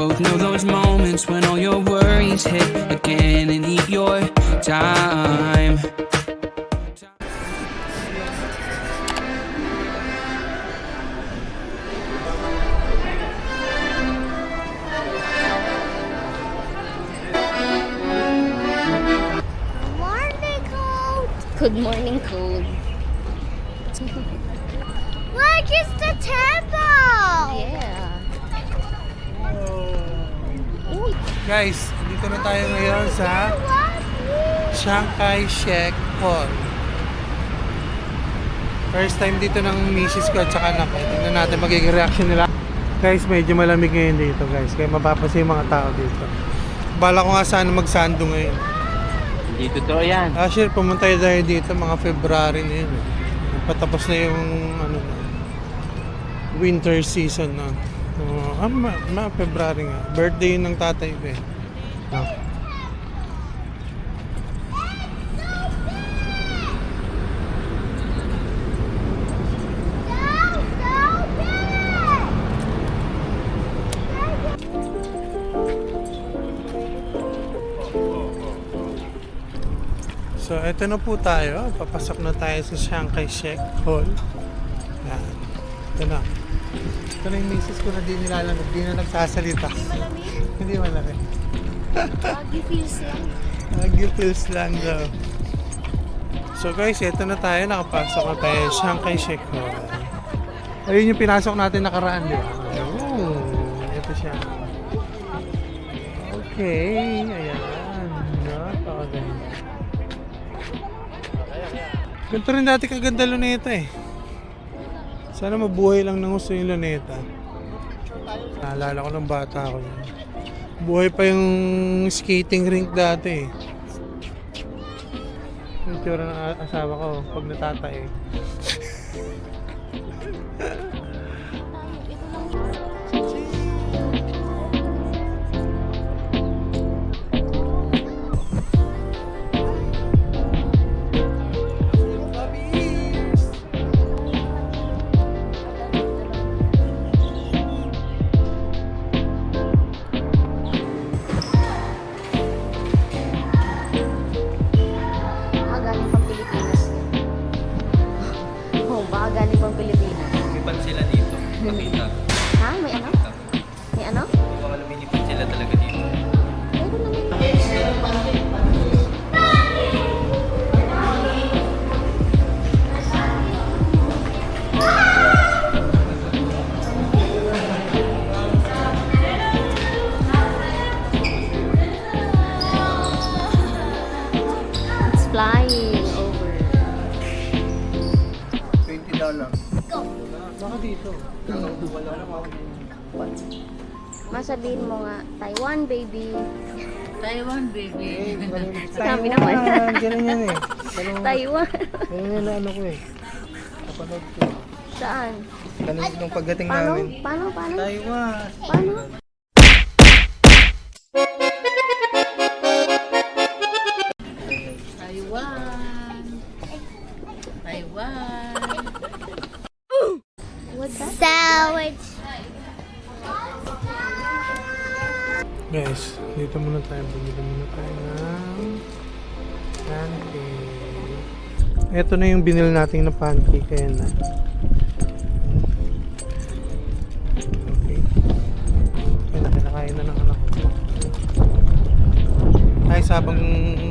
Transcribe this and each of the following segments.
both know those moments when all your worries hit again and eat your time. Morning, cold. Good morning, cold. Look, it's the temple. Yeah. Guys, dito na tayo ngayon sa Chiang Kai-shek Hall. First time dito ng misis ko at saka anak. Tingnan natin magiging reaction nila. Guys, medyo malamig ngayon dito guys. Kaya mapapasa yung mga tao dito. Bala ko nga sana magsando ngayon. Hindi totoo yan. Last year pumunta tayo dito mga February na yun. Patapos na yung winter season na. February nga. Birthday ng tatay ko eh. So, eto na po tayo. Papasok na tayo sa Chiang Kai-shek Hall. Yan. Ito na. Ito na yung misis ko na di nilalamig. Di na nagsasalita. Hindi malamig. Baggy feels lang. Baggy feels lang daw. So guys, eto na tayo. Nakapasok na tayo sa Chiang Kai-shek Hall. Ayun yung pinasok natin nakaraan, di ba? Oh, ito siya. Okay. Ayan. Napakaganda. Ganito rin dati kaganda Luneta eh. Sana mabuhay lang ng gusto yung Luneta. Naalala ko ng bata ako yun. Buhay pa yung skating rink dati eh. Yung tsura ng asawa ko pag natatay eh. Galing pang Pilipinas. Lumipad sila dito. Nakita. Ha? May ano? May ano? Baka lumilipad sila talaga dito. Pero naman. It's flying over. $20. Baka dito. Masabihin mo nga, Taiwan baby. Taiwan, baby. Sabi naman. Ganun yan eh. Taiwan. Ganun yan na ano ko eh. Kapanood ko. Saan? Kanina nung pagdating Paano? namin. Paano? Taiwan. Paano? Taiwan. Taiwan. What's that? Sandwich. Guys, dito muna tayo. Bumili muna tayo ng pancake. Ito na yung binili natin na pancake. Ayan na. Okay. Ayan na, kinakain na ng anak ko. Ay, sabang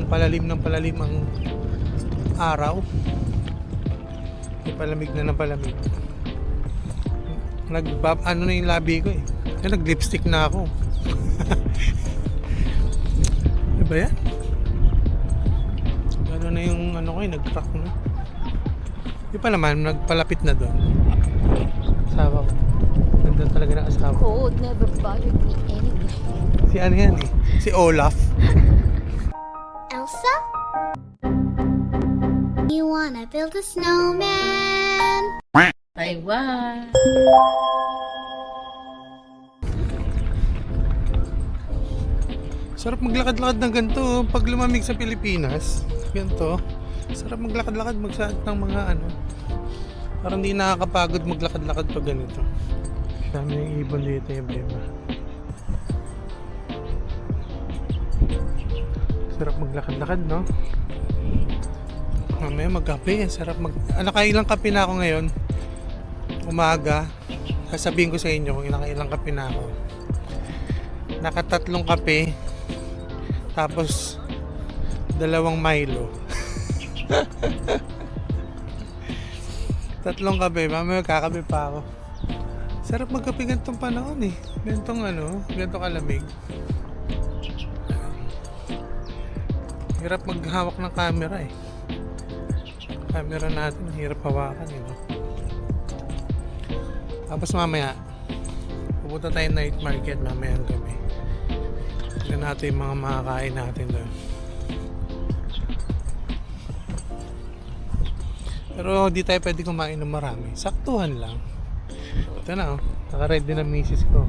palalim ng palalim ang araw. May palamig na ng palamig. Ano na yung labi ko eh. Nag-lipstick na ako. Diba yan? Gano'n na yung ano ko eh, nag-crack na. Di pa naman, nagpalapit na doon. Asawa ko. Ganda talaga ng asawa ko. Cold never bothered me anyway. Si ano yan eh? Si Olaf. Elsa? You wanna build a snowman? Taiwan. Sarap maglakad-lakad ng ganito pag lumamig sa Pilipinas. Ganito. Sarap maglakad-lakad, magsaat ng mga ano. Parang hindi nakakapagod maglakad-lakad pag ganito. Dami yung ibon dito yung beba. Sarap maglakad-lakad, no? Mamaya magkape. Sarap nakailang kape na ako ngayon. Umaga. Sasabihin ko sa inyo kung nakailang kape na ako. Nakatatlong kape. Tapos 2 Milo. 3 kape. Mamaya kakape pa ako. Sarap magkape ganitong panahon eh. Ganitong kalamig. Hirap maghawak ng camera eh. Camera natin, hirap hawakan eh. No? Tapos mamaya, pupunta tayo night market mamaya ang gabi. Tignan natin yung mga makakain natin doon. Pero di tayo pwede kumain ng marami. Saktuhan lang. Ito na oh. Naka-ready na misis ko.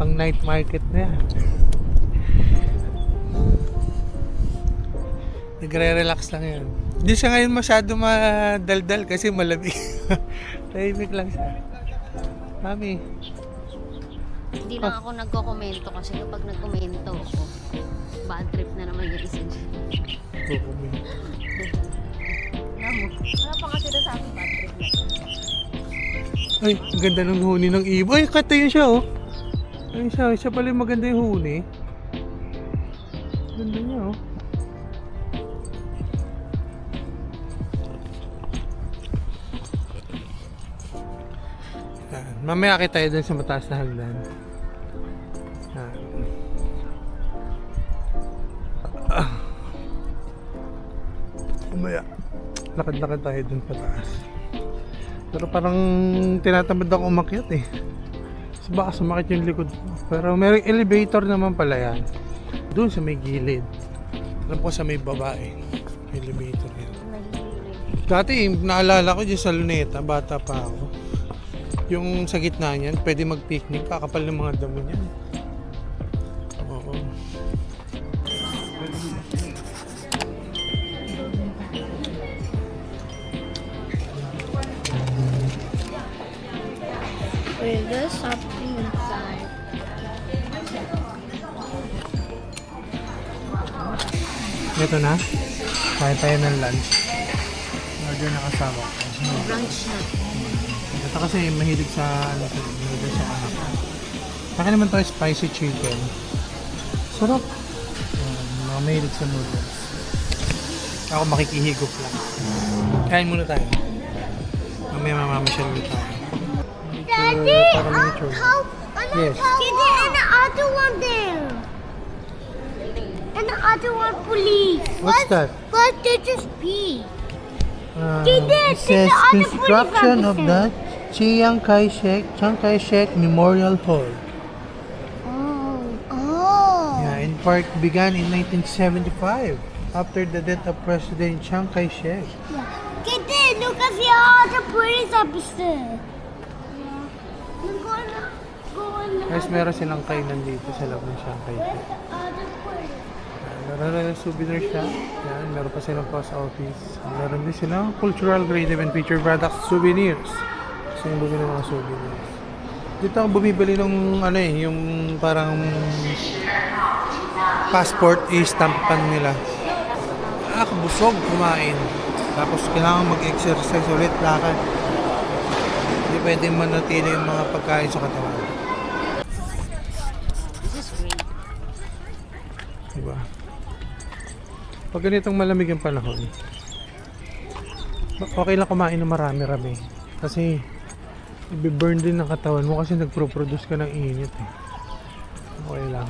Pang night market na yan. Nagre-relax lang yan. Hindi siya ngayon masyado madaldal kasi malamig. Tahimik lang siya. Mami. Hindi lang ako nagko-komento kasi kapag nagkomento ako, bad trip na naman yung isa dyan. Wala pa kasi na sa akin bad trip na. Ay, ang ganda ng huni ng ibon. Ay, kata yun siya oh. Ayun siya. Siya pala yung maganda yung huni. Ganda niya oh. Yan. Mamaya kita tayo dun sa mataas na hagdan. Yan. Mamaya. Lakad-lakad tayo dun pataas. Pero parang tinatamad ako umakyat eh. Kasi baka sumakit yung likod ko. Pero may elevator naman pala yan. Doon sa may gilid. Alam ko sa may babae. May elevator yan. Dati naalala ko dyan sa Luneta, bata pa ako. Yung sa gitna niyan, pwede mag-picnic. Kakapal ng mga damo niyan. Oo. There's something inside. Ito na. Kaya tayo ng lunch. Order na kasama ko. Brunch na. Ito kasi mahilig sa noodles sa anak ko. Saka naman to spicy chicken. Sarap. Mga mahilig sa noodles. Ako makikihigop lang. Kain muna tayo. Mamaya mamamasyal ulit tayo. Daddy, how? Yes. and the other one there. And the other one, police. What's that? What did you speak? It says construction of the Chiang Kai-shek Memorial Hall. Oh. Yeah, in part began in 1975 after the death of President Chiang Kai-shek. Yeah. Kid, look at the other police officer. Guys, meron silang kainan dito sa loob ng Chiang Kai-shek. Meron na ng souvenir shop. Yan, meron pa silang post office. Meron din silang cultural creative and feature products souvenirs. Gusto yung bumili ng mga souvenirs. Dito ako bumibili ng yung parang passport i-stampan nila. Busog kumain. Tapos kailangan mag-exercise ulit, lakad. Hindi pwede manatili yung mga pagkain sa katawan. This is great. Diba? Pag ganitong malamig ang panahon, okay lang kumain ng marami-rami. Kasi i-burn din ng katawan mo kasi nagpro-produce ka ng init eh. Okay lang.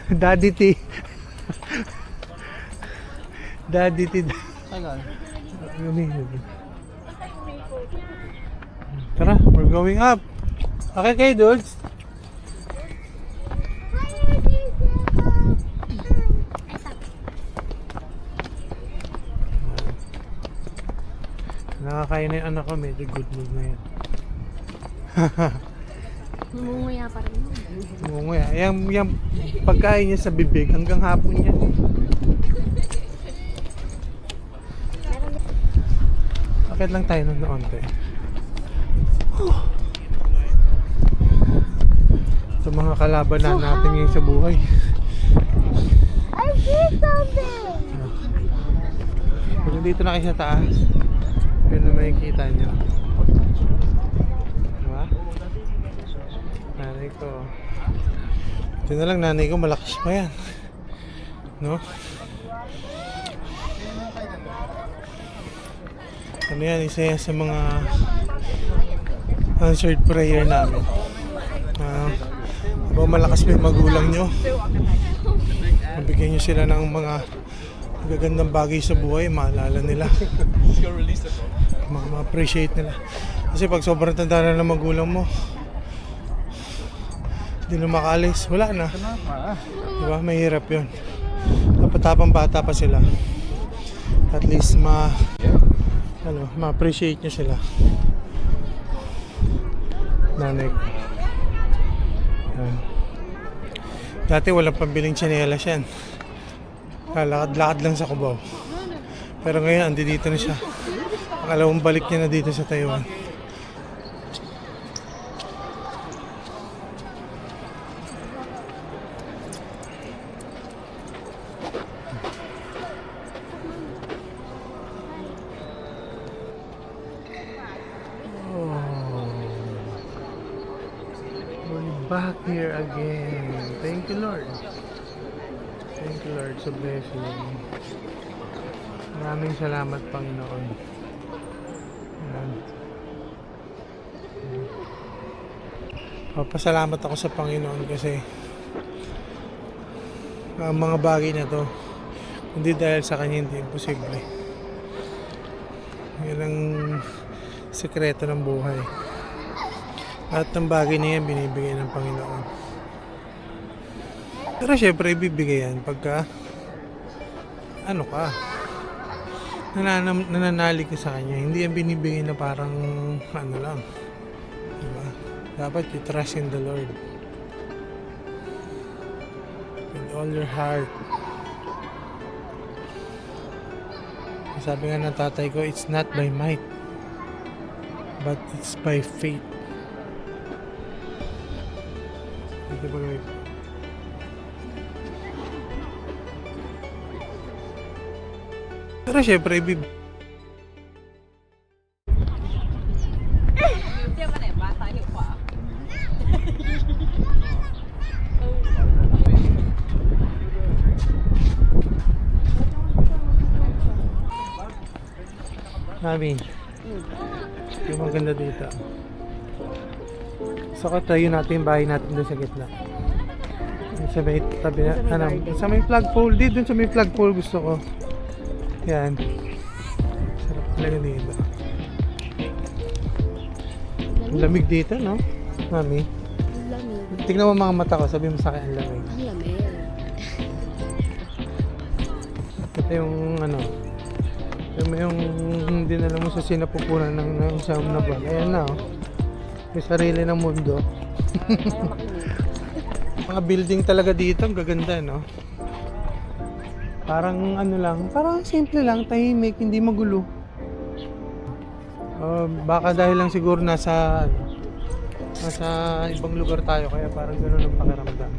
Daddy T. Daddy T. Tara, we're going up. Okay kayo, dudes? Nakakain na yung anak ko, medyo good mood na yan. Ngumunguya pa rin. Ngumunguya. Yung pagkain niya sa bibig hanggang hapon niya. Akit lang tayo ng onte. sa mga kalaban na natin ngayon sa buhay. I see something. Kung dito na kayo sa taas, yun na makikita nyo. Diba? Nanay ko. Ito na lang, nanay ko malakas pa yan. No? Ano yan, isa yan sa mga answered prayer namin. Habang malakas pa yung magulang nyo, mabigyan nyo sila ng mga magagandang bagay sa buhay, maalala nila. Ma-appreciate nila. Kasi pag sobrang tanda na ng magulang mo, hindi na makaalis, wala na. Diba? Mahirap yun. Tapang bata pa sila. At least ma-appreciate nyo sila. Nanay ko. Yan. Dati walang pambiling tsinelas yan. Lalakad-lakad lang sa Cubao. Pero ngayon, andi dito na siya. Pangalawang balik niya na dito sa Taiwan. We're back here again. Thank you, Lord. Thank you, Lord, sa blessing. Maraming salamat, Panginoon. Ayan. Papasalamat ako sa Panginoon kasi ang mga bagay na to, hindi dahil sa Kanya hindi imposible. Yan ang sekreto ng buhay. Lahat ng bagay na yan binibigay ng Panginoon. Pero syempre ibibigay yan pagka nananalig ka sa Kanya. Hindi yan binibigay na parang lang. Diba? Dapat you trust in the Lord with all your heart. Sabi nga ng tatay ko, it's not by might but it's by faith. Ito ba guys? Pero syempre, Mami, yung maganda dito. So, tayo natin yung bahay natin doon sa gitna. Sa may tabi na, sa may flagpole, dito sa may flagpole gusto ko. Yan. Sarap talaga dito. Ang lamig dito, no? Mami. Lamig. Tignan mo mga mata ko, sabi mo sa akin ang lamig. Ang lamig. Ito yung yung dinala mo sa sinapupunan ng isang na ba. Ayan na, oh. May sarili ng mundo. Mga building talaga dito, ang gaganda, no? Parang parang simple lang, tahimik, hindi magulo. Baka dahil lang siguro nasa ibang lugar tayo, kaya parang gano'n ang pakiramdam.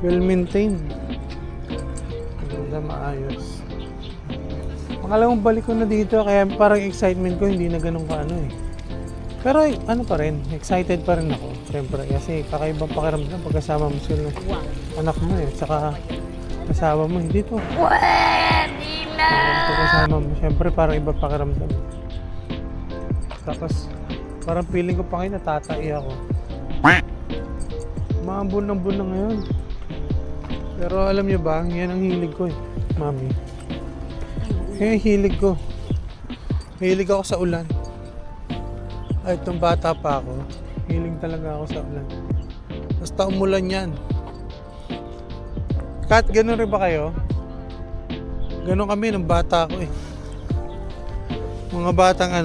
Well maintained. Ganda, maayos. Pangalawang balik ko na dito, kaya parang excitement ko hindi na ganun ka Pero pa rin, excited pa rin ako. Siyempre, kasi kakaibang pakiramdam pagkasama mo sila. Anak mo saka kasama mo, hindi to. Pwede na! Pagkasama mo, siyempre parang iba pakiramdam. Tapos, parang feeling ko pa ngayon natatai ako. Maambon ng buwan na ngayon. Pero alam niyo ba, yan ang hilig ko Mami. Yan ang hilig ko. Hilig ako sa ulan. Ay, itong bata pa ako, hiling talaga ako sa ulan. Basta umulan yan. Kat, gano'n rin ba kayo? Gano'n kami ng bata ko Mga batang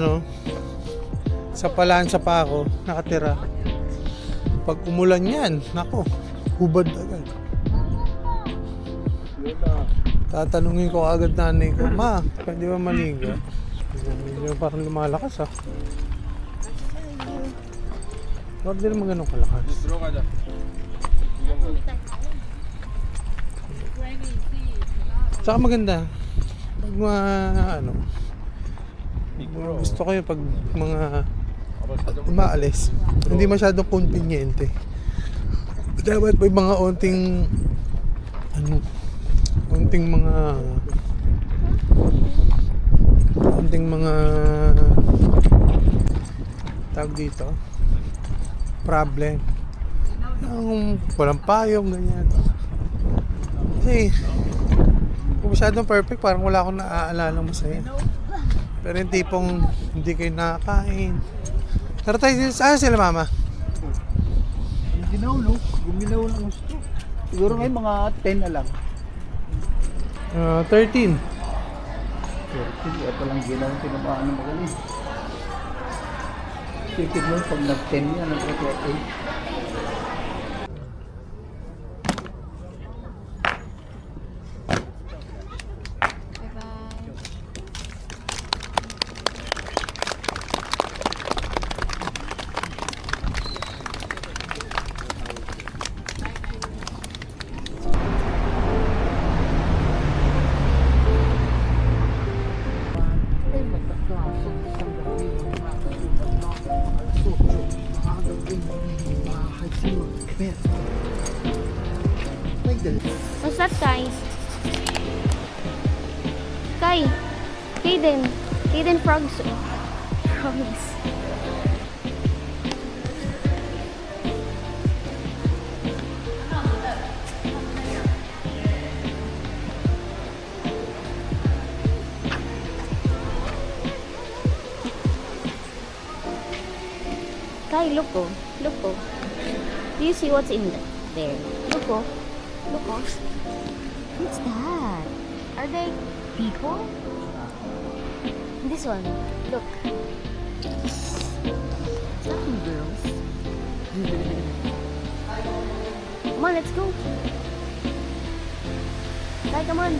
sa palansa pa ako, nakatira. Pag umulan yan, nako, hubad agad. Tatanungin ko agad nanay ko, Ma, pwede ba maligo? Medyo parang lumalakas Huwag din naman ganun kalakas. Saka maganda. Pag mga ano, gusto ko yung pag mga umaalis, hindi masyadong conveniente. Dapat may mga onting mga tawag dito, problem. Yung walang payong, ganyan. Kasi kung masyadong perfect, parang wala akong naaalala masaya. Pero yung tipong hindi kayo nakakain. Tara tayo, saan sila mama? Ginaw, no? Guminaw lang gusto. Siguro ngayon mga 10 na lang. 13. Sige, ito lang ginaw. Tinamaan mo galing. Sipid mo, pag nag-10 yan, nag-8. What's that, Kai? Kai! Kaden! Kaden frogs. Frogs. Kai, look oh. Look oh. Do you see what's in there? Look oh. Look oh. What's that? Are they people? This one. Look. Is that some girls? Come on, let's go. Kai, come on.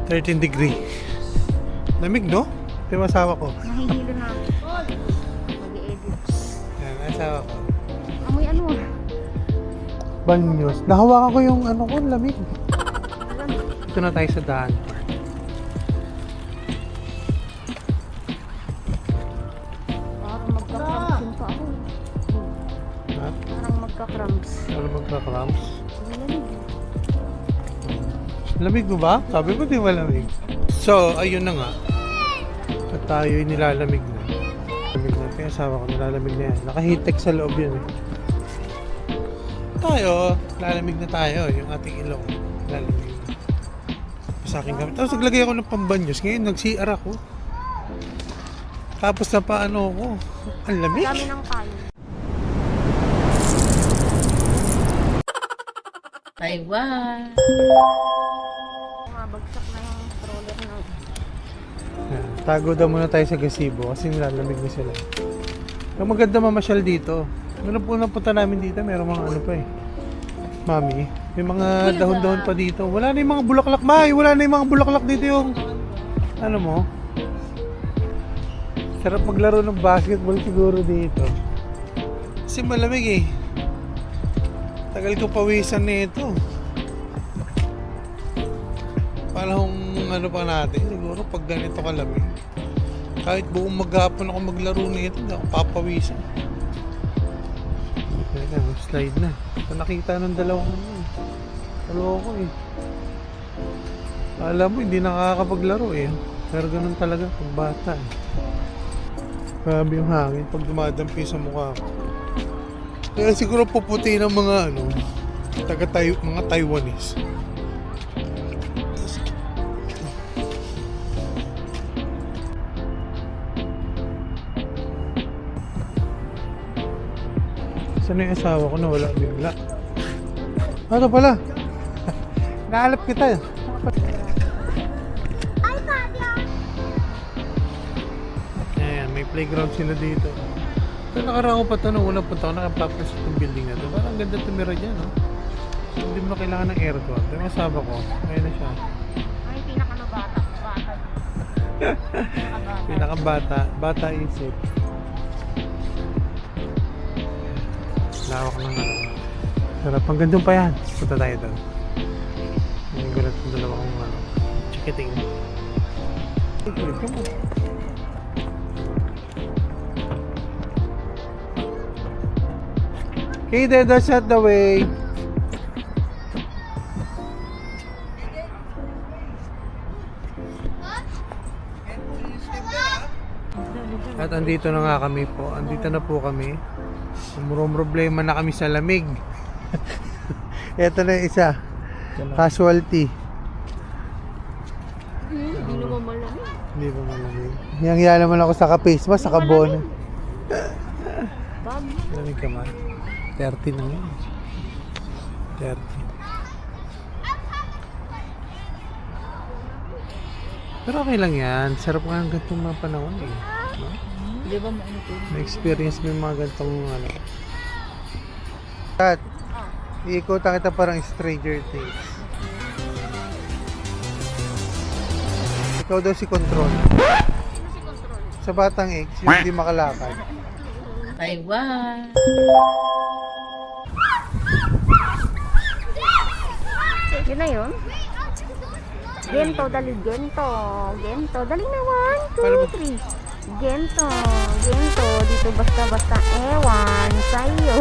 13 degree. Lamig, no? Ito yung asawa ko. Nahihilo na ako. Mag-i-edit. Yan, asawa ko. Amoy ano? Banyos. Nahawakan ko yung ano ko, lamig. Ito na tayo sa daan. Parang magka-cramps din pa ako. Ha? Parang magka-cramps. Ano magka-cramps? Malamig. Lamig mo ba? Sabi mo di malamig. So, ayun na nga. At tayo'y nilalamig na. Lamig na. Kaya asawa ko nilalamig na yan. Naka-heattech sa loob yan eh. Tayo, lalamig na tayo. Yung ating ilong. Lalamig na. Sa aking gamit. Tapos naglagay ako ng pambanyos. Ngayon nag-CR ako. Tapos na paano ko. Ang lamig. Dami ng kain. Taiwan. Mabagsak na yung stroller ng... Yan. Tago daw muna tayo sa gazebo kasi nilalamig na sila. Ang maganda mamasyal dito. Meron po napunta namin dito, meron mga ano pa eh. Mami, may mga dahon-dahon pa dito. Wala na yung mga bulaklak, May! Wala na yung mga bulaklak dito yung... Ano mo? Sarap maglaro ng basketball siguro dito. Kasi malamig eh. Tagal ko pawisan na ito. Parang ano pa natin, siguro pag ganito kalamig. Kahit buong maghapon ako maglaro nito, hindi ako papawisan. Teka, slide na. So, nakita ng dalawang ko eh. Alam mo, hindi nakakapaglaro eh. Pero ganun talaga pag bata eh. Grabe yung hangin pag dumadampi sa mukha ko. Kaya siguro puputi ng mga mga Taiwanese. Saan yung asawa ko na wala bigla? Ano pala? Nahalap kita. Ay, Father! Ayan, may playground sila dito. Pero nakaraan ko pa ito, nung unang punta ko, nakapapasok ng building na ito. Parang ang ganda tumira dyan, no? Hindi mo na kailangan ng aircon. Ito yung asawa ko. Ayan na siya. Ay, pinakamabata. Bata. Pinakabata. Bata isip. Lawak ng ano. Sarap. Ang gandong pa yan. Punta tayo doon. Ang gulat ng dalawa kong ano. Chikiting. Come on. Okay, Dedo, shut the way. At andito na nga kami po. Andito na po kami. Murong problema na kami sa lamig. Ito na yung isa. Casualty. Hindi naman malamig. Hindi ba malamig? Niyangya naman ako sa ka-face mask, sa kabon. Bagyo. Malamig ka man. 30 na yun. 30. Pero okay lang yan. Sarap nga ang gantong mga panahon eh. No? Di ba mainit yun? Na-experience mo yung mga gantong ano. At, iikutan kita parang Stranger Things. Ikaw daw si Control. Sa Batang X, yung hindi makalakad. Taiwan. Yun na yun. Gento, dali. Gento. Gento. Dali na. 1, 2, 3. Gento. Gento. Dito basta-basta ewan sa'yo.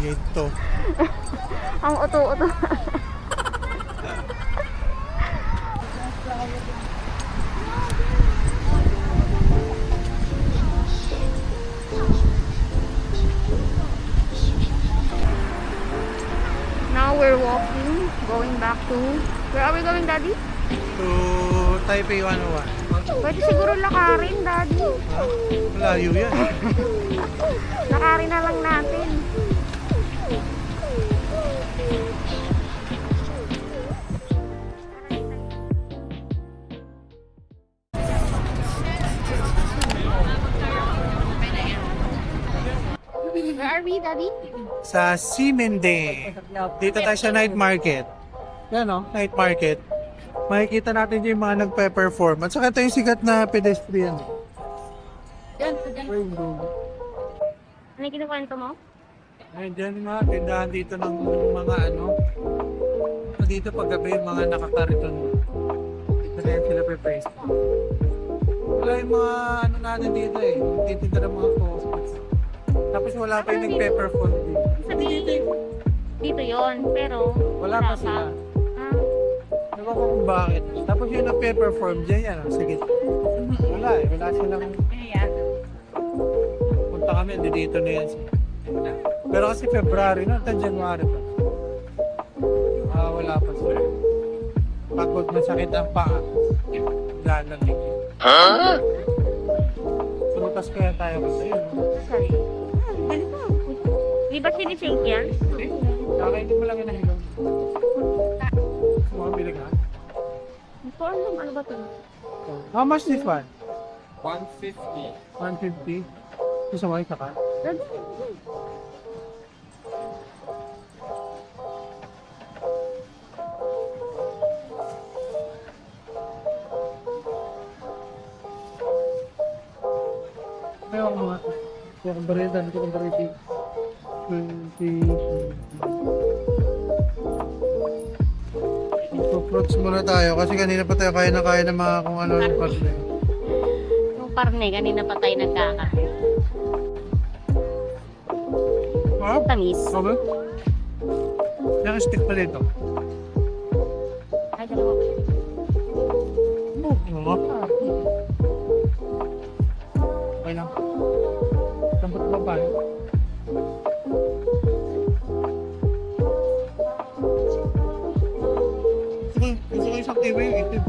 Gento. Ang uto-uto. Now we're walking, going back to... Where are we going, Daddy? To Taipei 101. Pwede siguro lakarin, Daddy. Ha? Malayo yan. Lakarin na lang natin. Where are we, Daddy? Sa Simende. Dito tayo sa night market. Yan o, night market. Makikita natin yung mga nagpe-perform. At saka ito yung sikat na pedestrian. Rainbow. Ano yung kinukwento mo? Ayun, dyan yung mga tindahan dito ng mga ano. Dito paggabi yung mga nakakariton. Dito na yan sila pe-face. Wala yung mga ano natin dito eh. Titinda ng mga cosmetics. Tapos wala pa yung nagpe-perform dito. Dito yon, pero... Wala pa sila. Ah, Ewan ko kung bakit. Tapos yung nagpe-perform dyan yan. Sige. Wala eh. Wala silang... Punta kami, dito na yan. Pero kasi February na, hanggang January pa. Wala pa sila. Pagod masakit ang paa. Lalamig. Huh? Prutas kaya tayo kasi yun. sorry. Ganito. Di ba sinisake yan? Kakainin mo lang yun ang hilong. Sumabili ka? Hindi ko alam, ano ba ito? How much this one? 150. 150. Gusto mo isa ka? Kaya ako mga kaya kong baridan, kaya kong baridan 20 fruits muna tayo kasi kanina pa tayo kaya ng mga kung ano ng parle. Yung parne, kanina pa tayo nagkakain. Wow, Tamis. okay. Naka-stick pa dito. Ay, dalawa. Oo. Okay lang. Sambot ba ba? Gusto ko isang TV yung itim.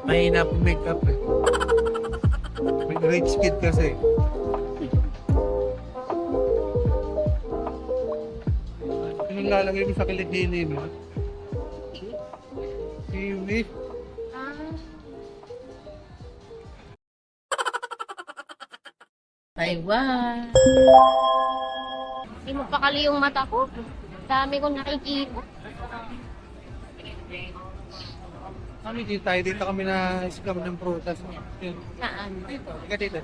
Mahina po makeup eh. May rich kid kasi. Anong lalagay mo sa kiligili mo? Kiwi. Taiwan. Hindi mapakali yung mata ko. Dami kong nakikita. Kami dito kami na isikam ng prutas. Saan? Dito, ika dito.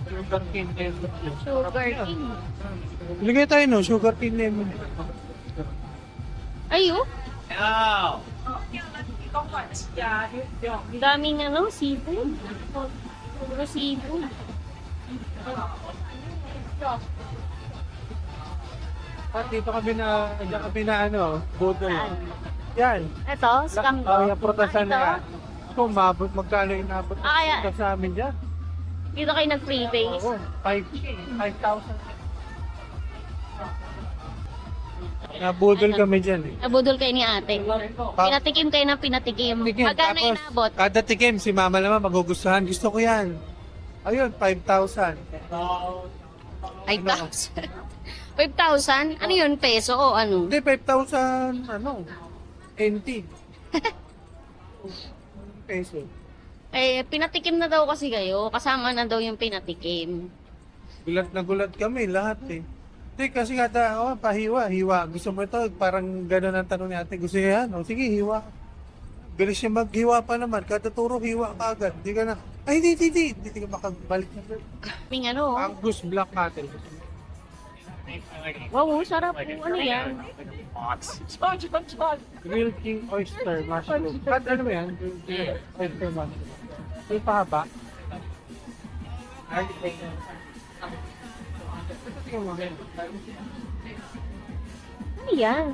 Sugar cane lemon. Sugar king. Ilagay tayo no, sugar cane lemon. Ayo. Ang daming seafood. Puro seafood. At dito kami na budol. Yan. Ito, scam Oh, yung prutasan na yan. Kung mabot, magkano inabot Ah, kaya- ito sa amin dyan? Dito kayo nag-freebase. Oo, 5,000. Nabudol kami dyan eh. Nabudol kayo ni ate. Pinatikim kayo ng pinatikim. Tikim, Magkano tapos, inabot? kada tikim, si mama naman magugustuhan. Gusto ko yan. Ayun, 5,000. 5,000. 5,000? Ano yun? Peso o ano? Hindi, 5,000, NT. Peso. Eh, pinatikim na daw kasi kayo. Kasama na daw yung pinatikim. Gulat na gulat kami, lahat eh. Hindi, kasi nga, pahiwa, hiwa. Gusto mo ito, parang gano'n ang tanong ni ate. Gusto niya yan? O, sige, hiwa. Bilis siya maghiwa pa naman. Kada turo, hiwa ka agad. Hindi ka na, ay, hindi ka makabalik na. May ano? Angus Black Cattle. Wow, sarap po. Ano yan? Grilled King Oyster Mushroom. Ano ba yan? Oyster Mushroom. May pahaba. Ay, Ano yan?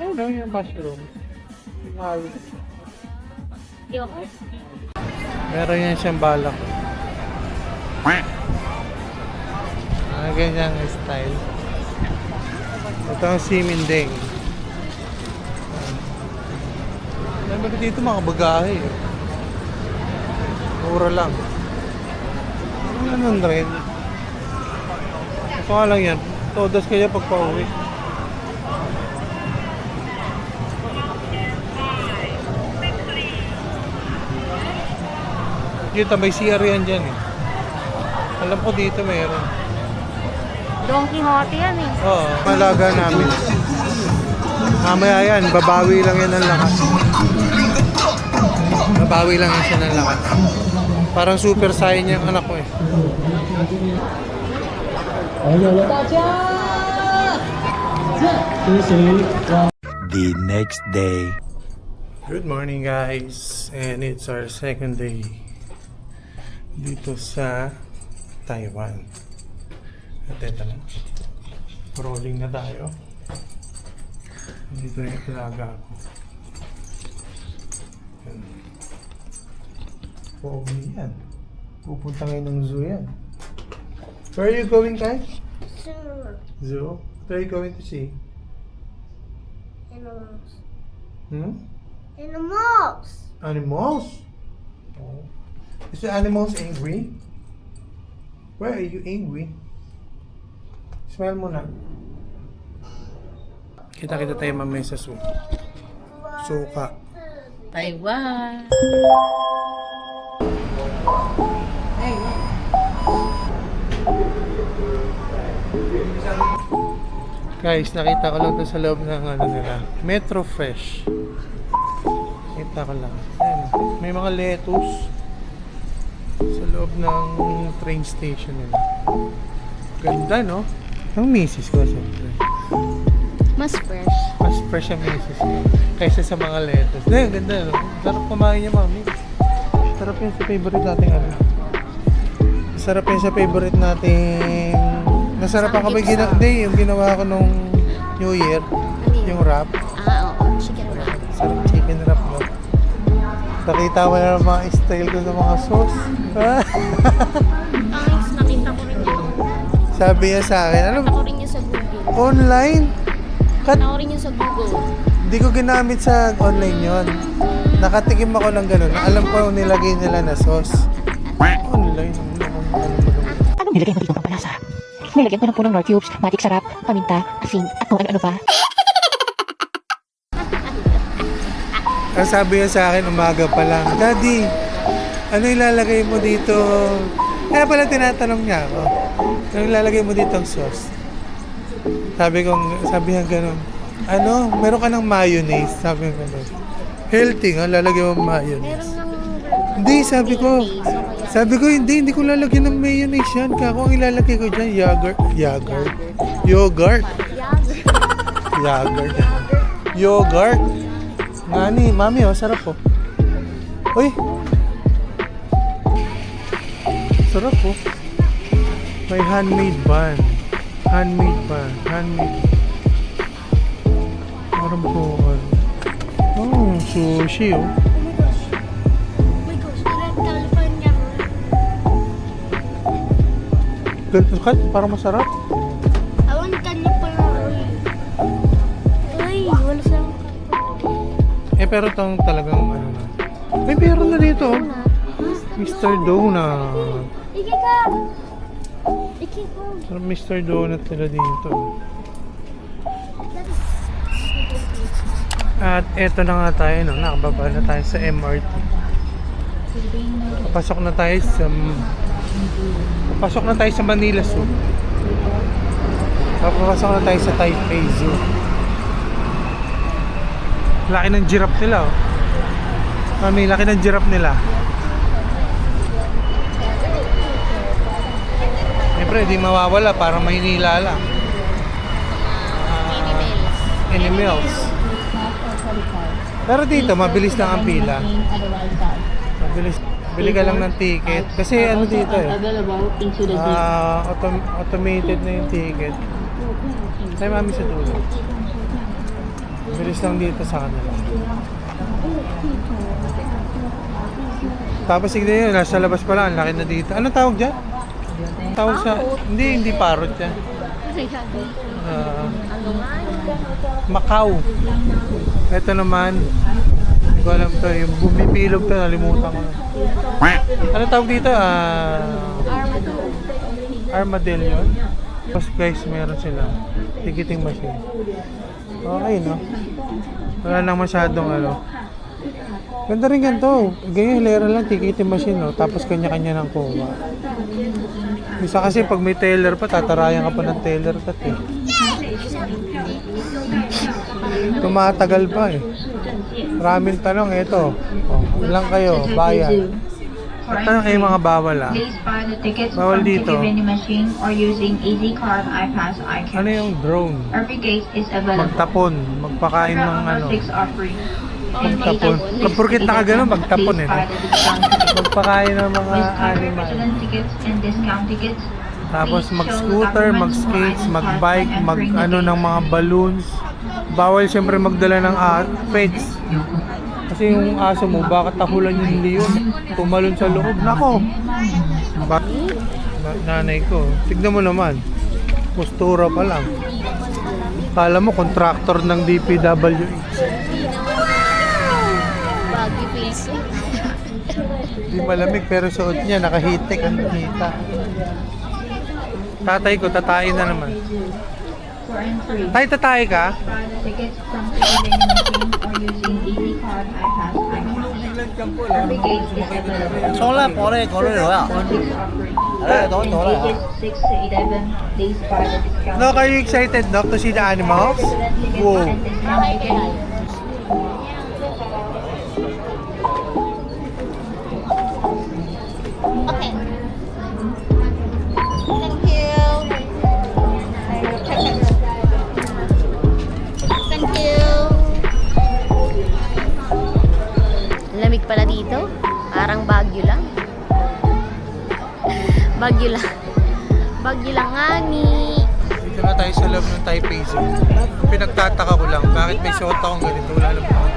ano yung mushroom? Yung Meron yan siyang balak. Ganyan ang style. Ito ang simindeng. Alam mo dito mga bagahe. Mura lang. Ano rin? Ito nga lang yan. Todas kaya pag pauwi. Dito may CR yan dyan eh. Alam ko dito meron. Don Quixote yan eh. Oo, malaga namin. Mamaya yan, babawi lang yan ng lakas. Babawi lang yan siya ng lakas. Parang super saiyan yung anak ko eh. The next day. Good morning guys, and it's our second day dito sa Taiwan. At ito na, rolling na tayo. Dito na yung talaga ako. Pogi yan. Pupunta ngayon ng zoo yan. Where are you going, Kai? Sure. Zoo? What are you going to see? Animals. Animals? Oh. Is the animals angry? Why are you angry? Smile mo na. Kita-kita tayo mamaya sa zoo. Suka. Taiwan. Guys, nakita ko lang to sa loob ng nila. Metro Fresh. Kita ko lang. Ayan. May mga lettuce sa loob ng train station nila. Ganda, no? Ang misis ko, siyempre. Mas fresh. Mas fresh ang misis ko kaysa sa mga lettuce. Hindi, ganda, no? Sarap kumain niya, mami. Sarap yun sa favorite nating Sarap yun sa favorite nating... Nasarapan ka ba yung ginawa ko nung New Year? Yung wrap. Ah, oo. Chicken wrap. Sarap chicken wrap mo. Nakita mo na mga style ko sa mga sauce. Thanks, nakita ko rin yun. Sabi niya sa akin, Nakita ko rin yun sa Google. online? Nakita ko rin yun sa Google. Hindi ko ginamit sa online yon. Nakatikim ako ng ganun. Alam ko yung nilagay nila na sauce. Online? Anong nilagay mo dito pampalasa? Nilagyan ko ng punong nor cubes, magic sarap, paminta, asin, at kung ano-ano pa. Ang sabi niya sa akin, umaga pa lang, Daddy, ano ilalagay mo dito? Kaya pala tinatanong niya ako, ano ilalagay mo dito ang sauce? Sabi niya gano'n, ano, meron ka ng mayonnaise, sabi niya gano'n. Healthy nga, lalagay mo mayonnaise. Hindi, sabi ko, hindi ko lalagyan ng mayonnaise yan. Kaya kung ilalagay ko dyan, yogurt. Ngani, mami, oh, sarap po. Uy! Sarap po. May handmade bun. Parang po, oh, sushi, oh. Oh my gosh, direct California. Ganito kat, parang masarap. Awan kanya pa na. Uy, wala siyang Pero itong talagang ano na. May meron na dito, oh. Mr. Donut. Parang Mr. Donut nila dito. At eto na nga tayo, no? Nakababa na tayo sa MRT. Papasok na tayo sa Manila Zoo. Papasok na tayo sa Taipei Zoo. Laki ng giraffe nila, oh. Mami, laki ng giraffe nila. Siyempre, di mawawala para Maynila lang. Animals. Pero dito, mabilis lang ang pila. Mabilis. Bili ka lang ng ticket. Kasi ano dito eh. Automated na yung ticket. Tayo mami sa dulo. Bilis lang dito sa kanila. Tapos siguro yun, nasa labas pa lang, ang laki na dito. Ano tawag dyan? Tawag sa... Hindi parrot yan. Macau. Ito naman, hindi ko alam to, yung bumipilog to, nalimutan ko na. Ano tawag dito? Armadillo. Tapos guys, meron sila ticketing machine. Okay, no? Wala lang masyadong ano. Ganda rin ganito. Ganyan, hilera lang, ticketing machine, no? Tapos kanya-kanya ng kuha. Isa kasi pag may teller pa, tatarayan ka pa ng teller cut, eh. Tumatagal pa, eh. Maraming tanong, ito. Oh, ilang kayo? Bayad. At tanong kayo mga bawal, ah. Bawal dito. Ano yung drone? Magtapon. Magpakain ng ano. Magtapon. Kapurkit na ka gano'n, magtapon, eh. No? Magpakain ng mga animal. Tapos mag-scooter, mag-skates, mag-bike, mag-ano ng mga balloons. Bawal siyempre magdala ng pets. Kasi yung aso mo, baka tahulan yung leon. Tumalon sa loob. Nako! Nanay ko. Tignan mo naman. Postura pa lang. Kala mo, contractor ng DPWH. Baggy face. Hindi malamig pero suot niya, nakahitik ang kita. Tatay ko, tatayin na naman. Tay, tatay ka? Soalnya pore ya. Doc, are you excited, Doc, to see the animals? Wow. Okay. Thank you. Thank you. Lamig pala dito. Parang Baguio lang. Baguio lang. Baguio lang nga ni. Dito na tayo sa loob ng Taipei Zoo. Pinagtataka ko lang, bakit may suot akong ganito? Wala naman ako.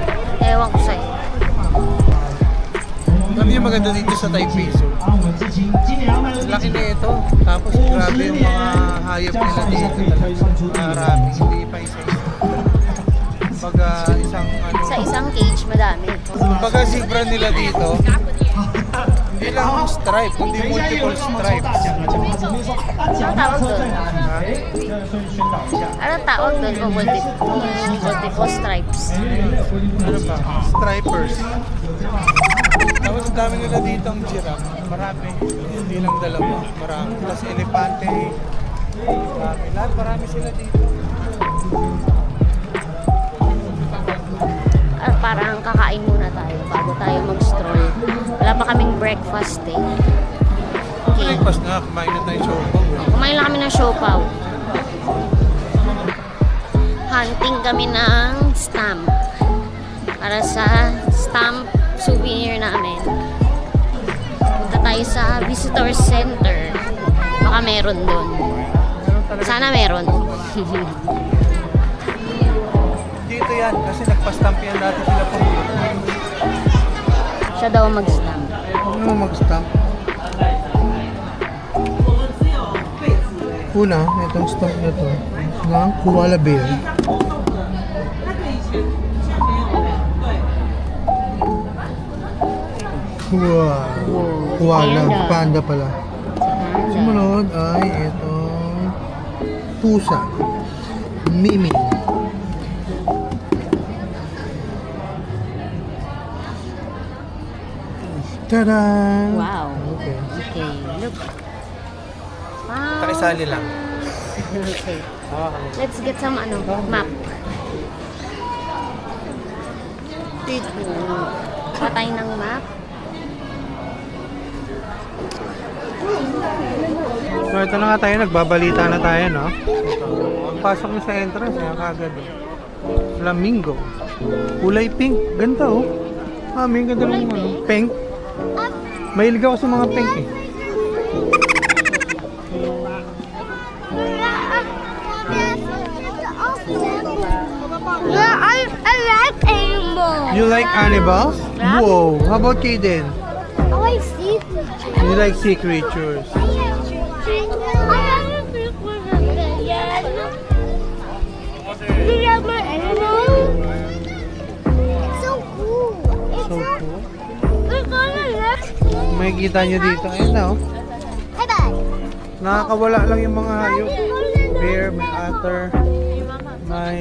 Ewan ko sa'yo. Ano yung maganda dito sa Taipei Zoo? Laki na ito. Tapos grabe yung mga hayop nila dito. Marami. Hindi pa isa-isa. Pagka isang ano. Sa isang cage, madami. Pagka zebra nila dito, hindi ilang stripe, hindi multiple stripes. Ano tawag doon? Ano tawag doon? O multiple stripes. Ano ba? Stripers. Tapos ang dami nila dito ang giraffe. Marami. Hindi lang dalawa. Marami. Tapos elepante. Marami. Lahat marami sila dito. Parang kakain muna tayo bago tayo mag-stroll. Wala pa kaming breakfast eh. Okay. Breakfast na. Kumain na tayo siopaw. Kumain lang kami ng siopaw. Hunting kami ng stamp. Para sa stamp souvenir namin. Punta tayo sa visitor center. Baka meron doon. Sana meron. Dito yan. Kasi nagpa-stamp yan dati sila po. Siya daw ang mag-stamp. Huwag naman mag-stamp. Una, itong stamp na to ng koala bear. Wow. Koala. Panda pala. Sumunod ay itong pusa. Mimi. Tada! Wow. Okay. Okay, look. Wow. Pakisali lang. Okay. Let's get some map. Dito. Patay ng map. So ito na nga tayo, nagbabalita na tayo, no? Pasok mo sa entrance, yan kagad. Flamingo. Kulay pink. Ganda, oh. May ganda ng pink. Mahilig ako sa mga pink, eh. Yeah, I like animals. You like animals? Yeah. Whoa. How about you then? I like sea creatures. You like sea creatures. I have a big one of them. Yeah. You like my animal? It's so cool. It's So not. cool. We're gonna look. Makikita nyo dito. Ayun na, oh. Bye-bye. Nakakawala lang yung mga hayop. Bear, may otter, may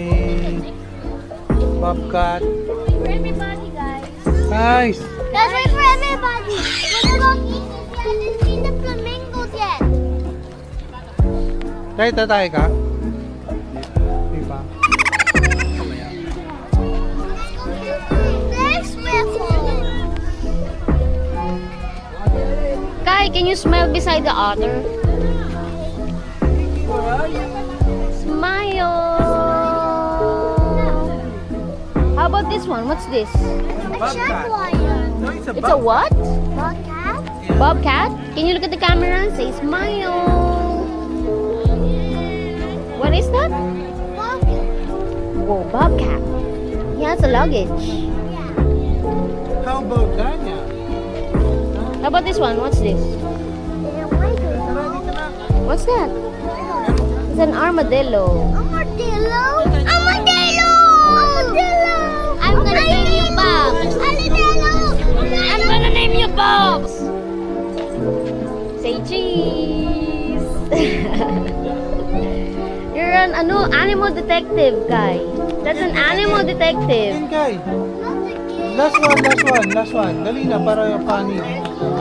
bobcat. For everybody, guys. Nice! That's right for everybody. What about you? I haven't seen the flamingos yet. Kahit tatay ka? Di ba? Next level. Kai, can you smell beside the otter? Smile. How about this one? What's this? A jaguar. No, it's It's a what? Bobcat. Bobcat? Can you look at the camera and say smile? What is that? Bobcat. Whoa, bobcat. He has a luggage. How about Danya? How about this one? What's this? What's that? It's an armadillo. Armadillo. Armadillo. Armadillo. I'm gonna name you Bobs. Armadillo. I'm gonna name you Bobs. Say cheese. You're an animal detective guy. That's an animal detective. Yan, Kai. Last one. Dali na, para yung funny.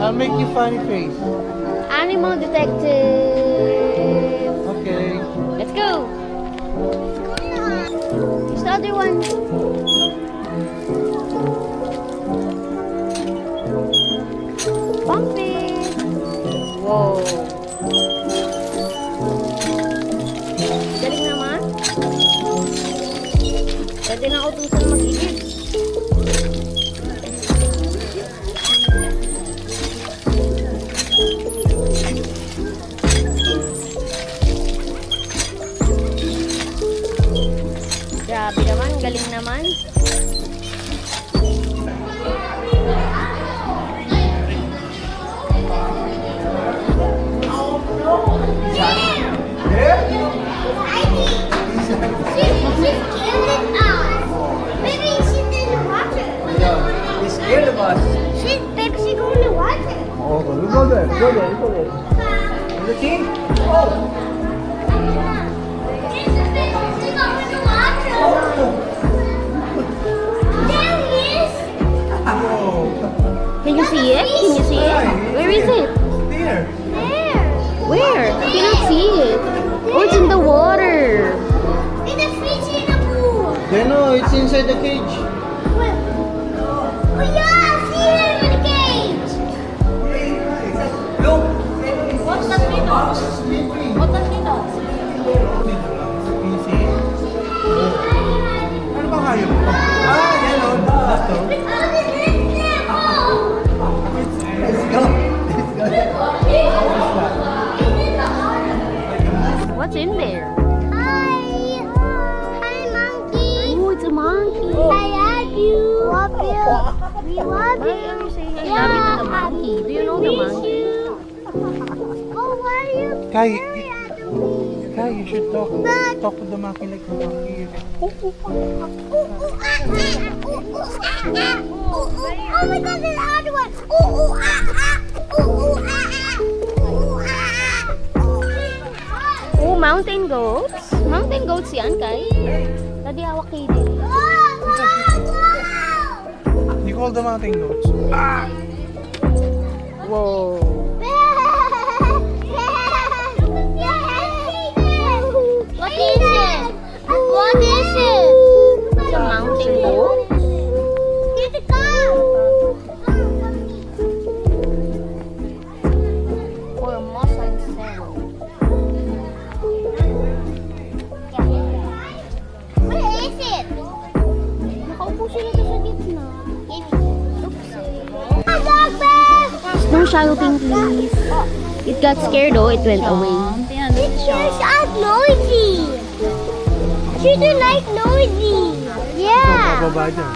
I'll make you funny face. Animal detective. Okay. Let's go. Where's the other one? Bumpy. Whoa. Galing naman. Pwede na utusan mag-igit. Grabe naman, galing naman. She's killing us. Maybe she's in the water. He's scared of us. Maybe she's going to water. Can you see it? Can you see it? Where is it? There. Where? I cannot see it. Oh, it's in the water. In the fridge in the pool. No, it's inside the cage. Oh yeah, see him in the cage. What's that dito? What's that dito? Can you see it? Ano ba kayo? Yan o. That's all. What's in there? Hi, monkey. Oh, it's a monkey. I love you. Love you. We love Why you. are you saying I love you to the monkey? Do you know the monkey? Oh, why are you Kai, staring at me? Kai, you should talk to the monkey like the monkey. Oh my god, there's another one. Oh, mountain goats? Mountain goats yan, Kai? Tadi hawak kayo din. You call the mountain goats. Whoa. What is it? What is it? It's a mountain goat. Get the car. Formosa and Cerro. What is it? Nakaupo sila doon sa gitna. No shouting, please. It got scared, oh. It went away. Pictures are noisy. She don't like noisy. Yeah. Bababa dyan.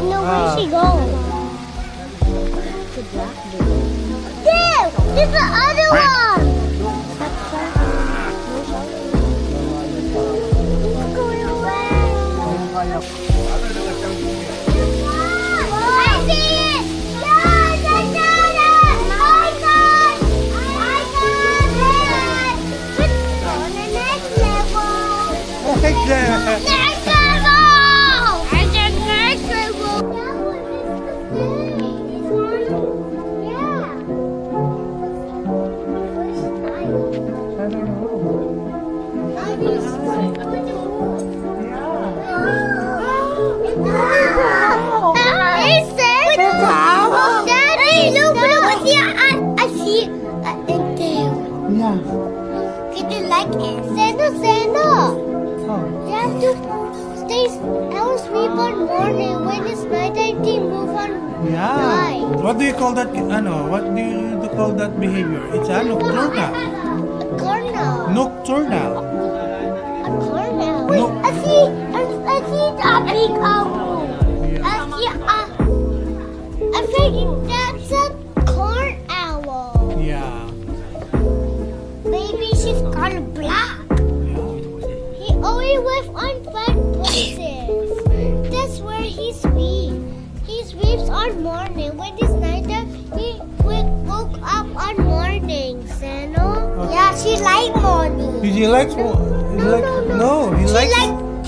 No, where she go? There! There's the other one! It's going away. I see it! Yeah, I got it! I got it! Let's go on the next level. Like that. Next level! I said next level. Yeah. I don't know. Daddy, look, what's here? I see a tail. Yeah. Did you like it? Santa. Oh. You have to stay sleep on morning. When it's nighttime, they move on Yeah. night. What do you call that? What do you call that behavior? It's a nocturnal. A corner. Nocturnal. A corner. No. I see a big owl. I see I think that's a corn owl. Yeah. Maybe she's color black. Yeah. He always lives on flat places. That's where he sleeps. He sleeps on morning. When it's nighttime, he will woke up on mornings, you know? Okay. Yeah, she like morning. He likes he likes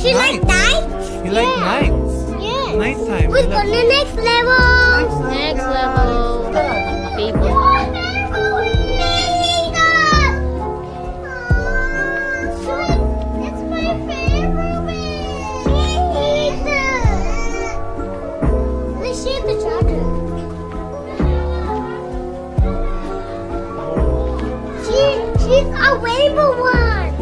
She like night? he likes nights. Yes. Nighttime. We're on the next level. Next level. Favorite. It's my favorite way. Let's see the charger. She's a rainbow one.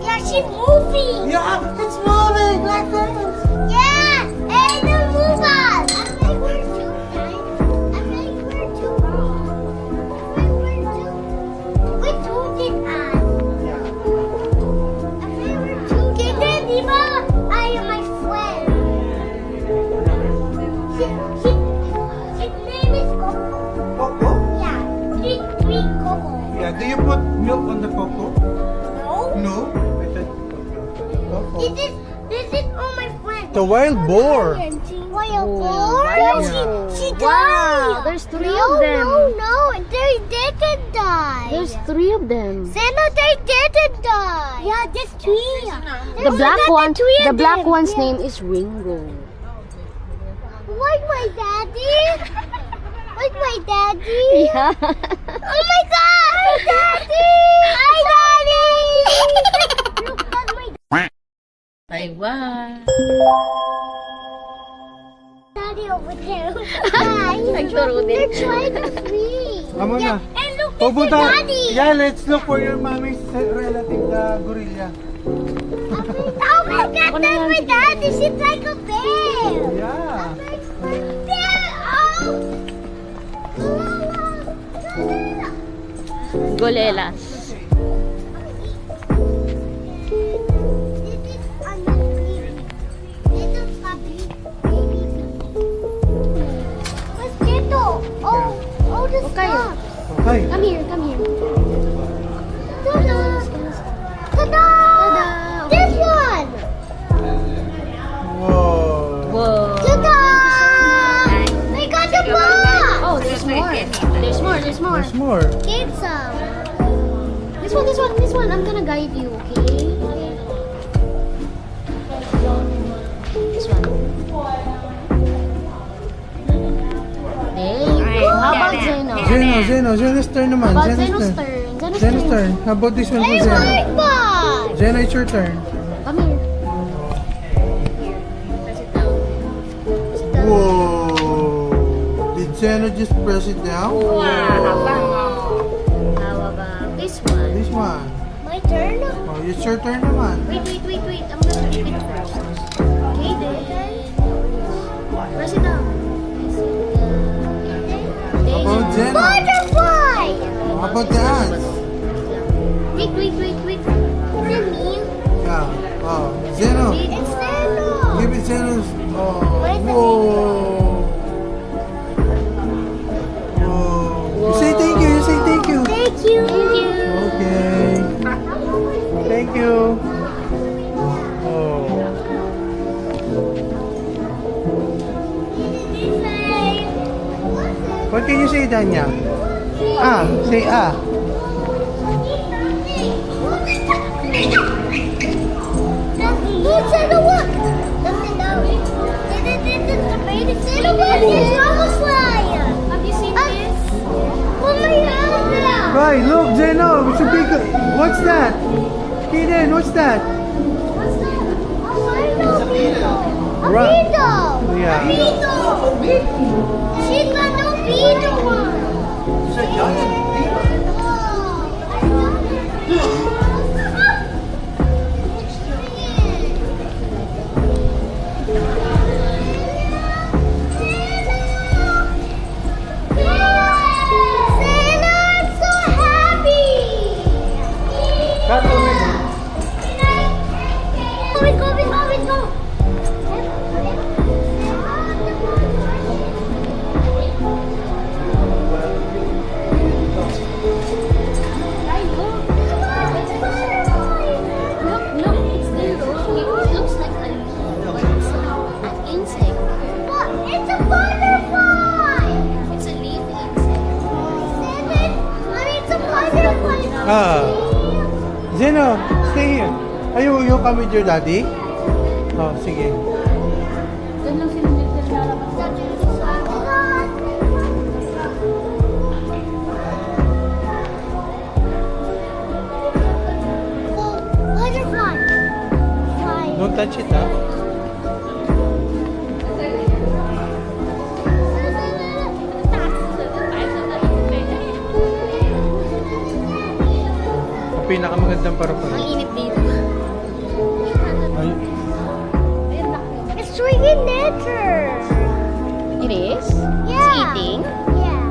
Yeah, she's moving. Yeah, it's moving like this. Yeah, and the move on. I think we're too nice. I think we're too wrong. We told it on. I think we're too Kita, di ba? I am my friend. His name is Coco. Coco? Yeah, three Coco. Yeah. Do you put milk on the coco? No? No. I said Coco. This is This is all my friends. The wild boar. Wild boar? wow. She Wow, died. there's three of them. No, they didn't die. There's 3 of them. Santa, they didn't die. Yeah, there's 3. The black one's name is Ringo. Like my daddy? Like my daddy? Yeah. Oh my god! My daddy! Hi, daddy! Look, that's my Taiwan. daddy over there. Guys, Nagturo din. they're trying to swim. Amo na. And look, this is Pupunta. daddy. Yeah, let's look for your mommy's relative, the gorilla. Oh my god, that's my daddy. She's like a bear. Yeah. Bear! Oh! Golelas. Okay. Okay. Come here, come here. Ta-da! Ta-da! This one! Whoa. Whoa. Ta-da! We got the box! Oh, there's more. There's more, there's more. There's more. Get some. This one. I'm gonna guide you, okay? This one. Hey, how about Zeno? Zeno's turn naman. About Zeno's Zeno's turn. turn. Zeno's turn. How about this one for Hey, Zeno? my box! Zeno, it's your turn. Come here. Whoa. Did Zeno just press it down? How about this one? This one. My turn? Oh, it's your turn naman. Wait. I'm gonna flip it first. Okay, then. Press it down. How about Zeno? Butterfly! How about the ants? Wait. Is it me? Yeah. Oh, Zeno. It's Zeno! Give it Zeno's. Oh. Where's the Whoa. Whoa. You say thank you. Thank you! Okay. Thank you. Oh. What can you say, Danya? Ah, say ah. Look, Santa, look! Nothing down. Santa, look! It's dragonfly! Have you seen this? Oh my god! Right, look, Zeno. It's a big. What's that? Kaden, what's that? What's that? A beetle! A Ra- beetle! Yeah. A beetle! She's the new beetle one! Ah. Zeno, stay here. Are you come with your daddy? Oh, sige. Butterfly! Don't touch it, ha? Ang pinakamagandang parapara. Ang init dito. Ay, It's drinking nature! It is? Yeah. It's eating? Yeah.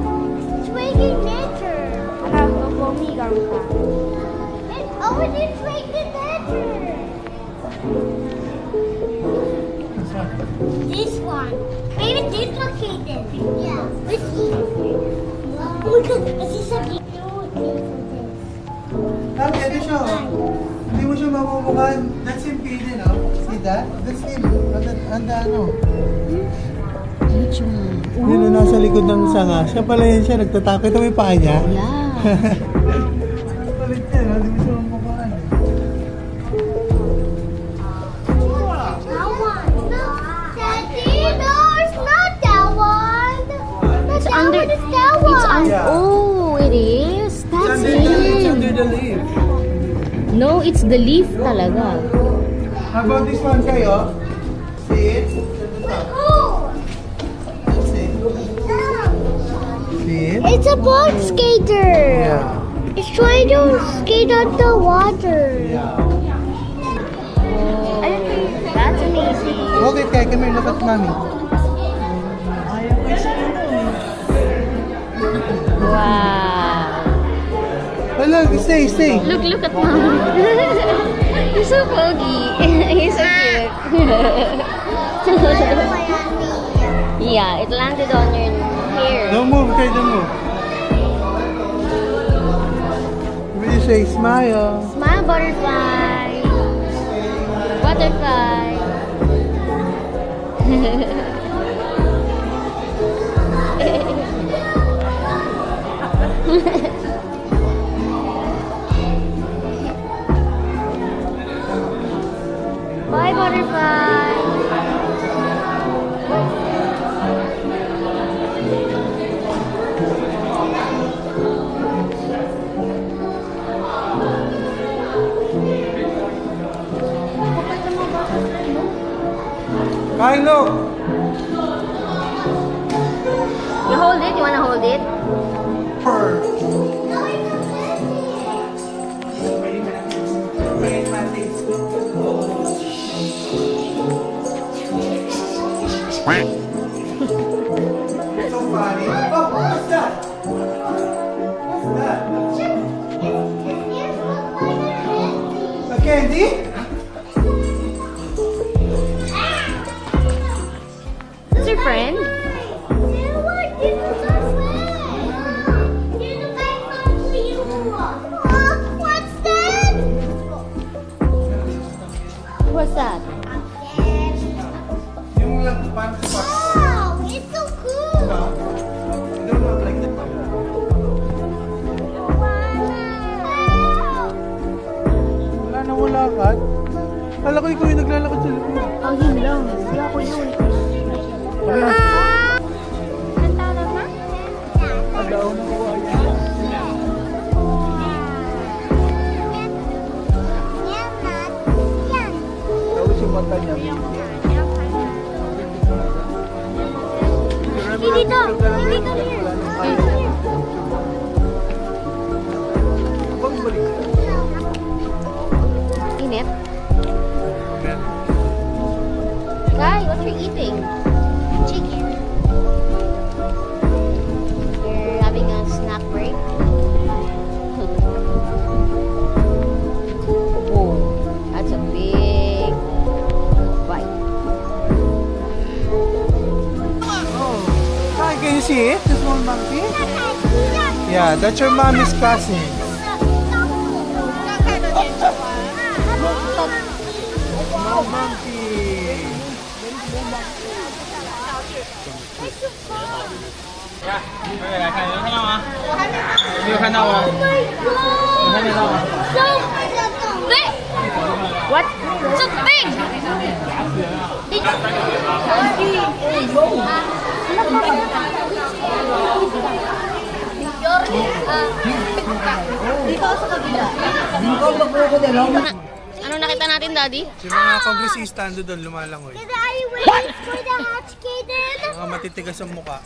It's drinking nature! It's already drinking nature! This one. Maybe this one, Kaden. Yeah. Let's eat. Oh my god, this is a cute. Dad, ito siya. Hindi mo siya mabubukan. That's him feeding, no? See that? That's him. Anda, ano? Which one? Yun, no, nasa likod ng sanga. Siya pala yun siya. Nagtatakot. Ito may paa niya. Yeah. Kulit niya, no? Hindi mo siya mabubukan. That one. No, Daddy, no, it's not that one. It's That under. one is that one. It's under. Yeah. Oh, it is. That's It's under him. the leaf. No, it's the leaf talaga. How about this one kayo? See it? At the top. Oh, See it? See it? it's a boat skater. Yeah. It's trying to skate on the water. Yeah. That's amazing. Okay, kaya come here. Look at mommy. Wow. Hala, stay. Look at mom. He's so foggy. He's so cute. Yeah, it landed on your hair. Don't move, okay, don't move. When you say smile. Smile, butterfly. Butterfly. Bye, butterfly. Kylo! You hold it? You wanna hold it? So funny. Oh, what's that? What's that? A candy? It's your friend. What's that? What's that? Yung lang, parang sa box. Wow, it's so cool. You don't look like that. Wow. Wala na wala ka. Kala ko ikaw yung naglalakad sa likod. Oh, yun lang. Hindi ako yun. Tapos yung mata niya. Hindi to. Hindi to here. Abang balik. Init? Guy, what you eating? Chicken. You're having a snack break? Whoa, that's a big bite. Hi, can you see it? The small monkey? Yeah, that's your mommy's cousin. Small monkey. What? So big! Ano nakita natin, Daddy? Yung mga kongresista ando doon, lumalangoy. Did I wait for the hatch kitten? Mga matitigas ang muka.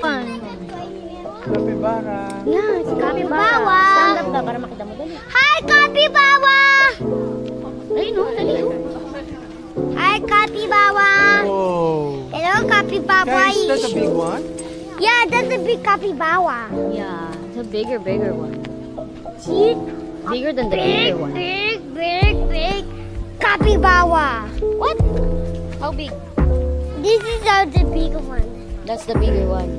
Fun. Capybara. Yeah, it's Capybara. Stand up ka para makita mo dali. Hi, Capybara! Ayun, no? Dali, oh. Hi, Capybara! Oh. Hello, Capybara! Guys, that's a big one. Yeah, that's a big capybara. Yeah, it's a bigger one. See? Bigger than the Big, bigger one. big capybara. What? How big? This is the big one. That's the bigger one.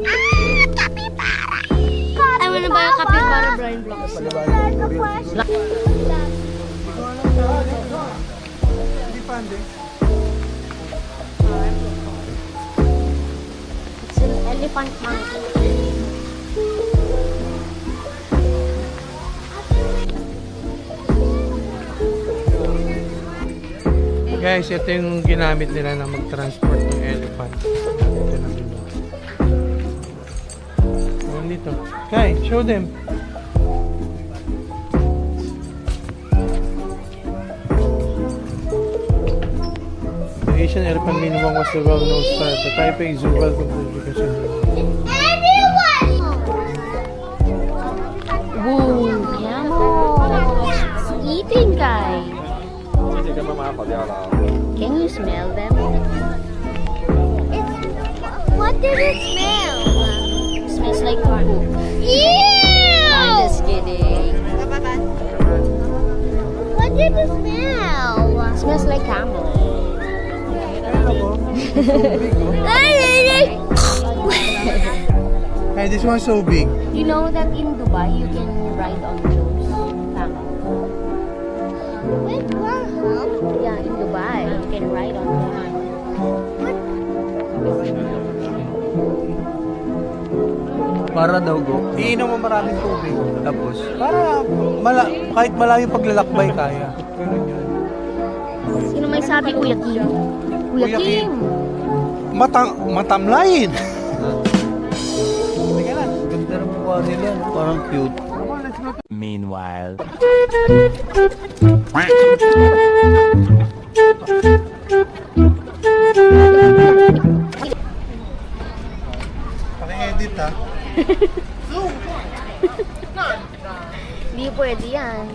Ah, capybara! I want Ano ba yung kapitbahay Brian Vlogs? Hindi pa, hindi. It's an elephant monkey. Guys, ito yung ginamit nila na mag-transport ng elephant. Ito na dito. Ayan dito. Kai, show them. The Asian elephant meanwhile was the well-known star. The Taipei Zoo welcomed the education. Everyone! Woo! Camels! Eating, guy. Can you smell them? What did it smell? Smells like poo. Ew! I'm just kidding. What did it smell? Smells like camel. Hey, this one's so big. You know that in Dubai you can ride on those camels. Wait, what? Yeah, in Dubai you can ride on them. Para daw go. Iinom mo maraming tubig. Tapos, Para kahit malayo paglalakbay kaya. Ganun yun. Sino may sabi, Kuya Kim? Kuya Kuya Kim. Kim! Matamlayin. ganda ng mukha nila. Parang cute. Meanwhile. Paki-edit ha. Hindi pwede yan.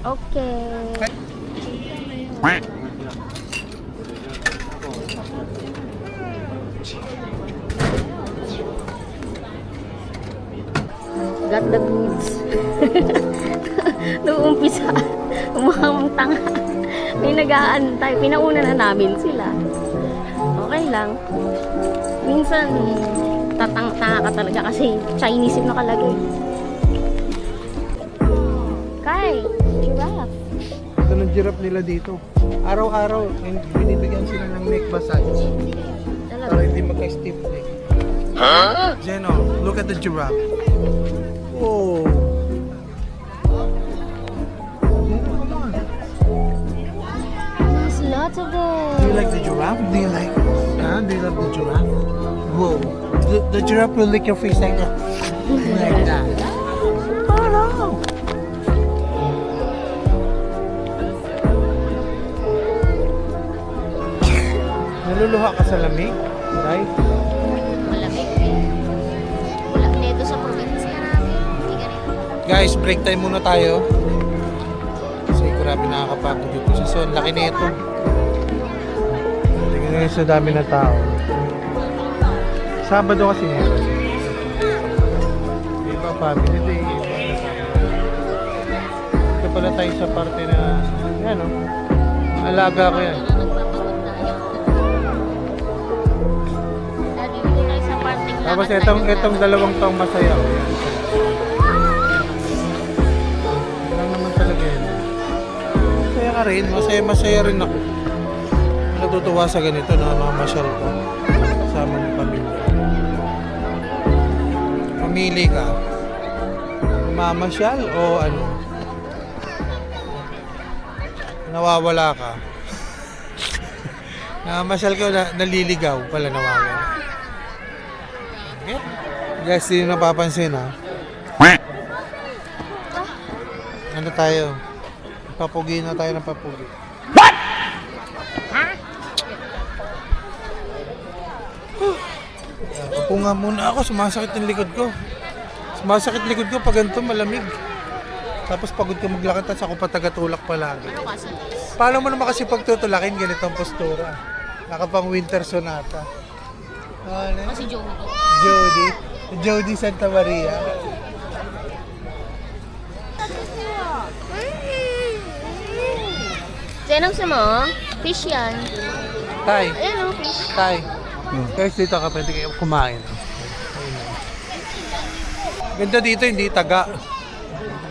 Okay. Got the goods. Noong umpisa, umukhang tanga. May nag-aantay. Pinauna na namin sila. Okay lang. Minsan, tatanga ka talaga kasi Chinese yung nakalagay. Kai, giraffe. Ito ng giraffe nila dito. Araw-araw, binibigyan sila ng neck massage. Para Talaga. hindi magka-stiff neck. Zeno, look at the giraffe. Oh. There's lots of them. Do you like the giraffe? Do you like? Do you love the giraffe? Whoa. The giraffe will lick your face like that. Like that. Oh no. Naluluha ka sa lamig, right? Malamig. Wala dito sa probinsya namin. Hindi ganito. Guys, break time muna tayo. Kasi grabe nakakapagod dito sa zone. Laki na ito. Tingnan nyo sa dami na tao. Sabado kasi meron. Iba family day. Ito pala tayo sa parte na yan o. Alaga ko yan. Dito tayo sa parting Tapos lakad tayo itong na- dalawang taong masaya. O yan. Lang naman talaga yan. Masaya ka rin. Masaya rin ako. Natutuwa sa ganito na mamasyal ka. Kasama ng pamilya. Pumili ka. Mamasyal o ano? Nawawala ka. Mamasyal ka o naliligaw pala nawawala. Okay? Guys, hindi nyo napapansin ha. Ano tayo? Papugi na tayo ng papugi. Papunga muna ako, sumasakit yung likod ko. Sumasakit likod ko pag ganito malamig. Tapos pagod ka maglakad, tapos ako patagatulak palagi. Paano mo naman kasi pagtutulakin ganitong postura? Nakapang winter sonata. Ano? Si Jody. Jody Santa Maria. Sinong sa mo? Fish yan. Tay, Ayan o, fish. tay. Guys, dito ka pwede kayo kumain. Ganda dito, hindi taga.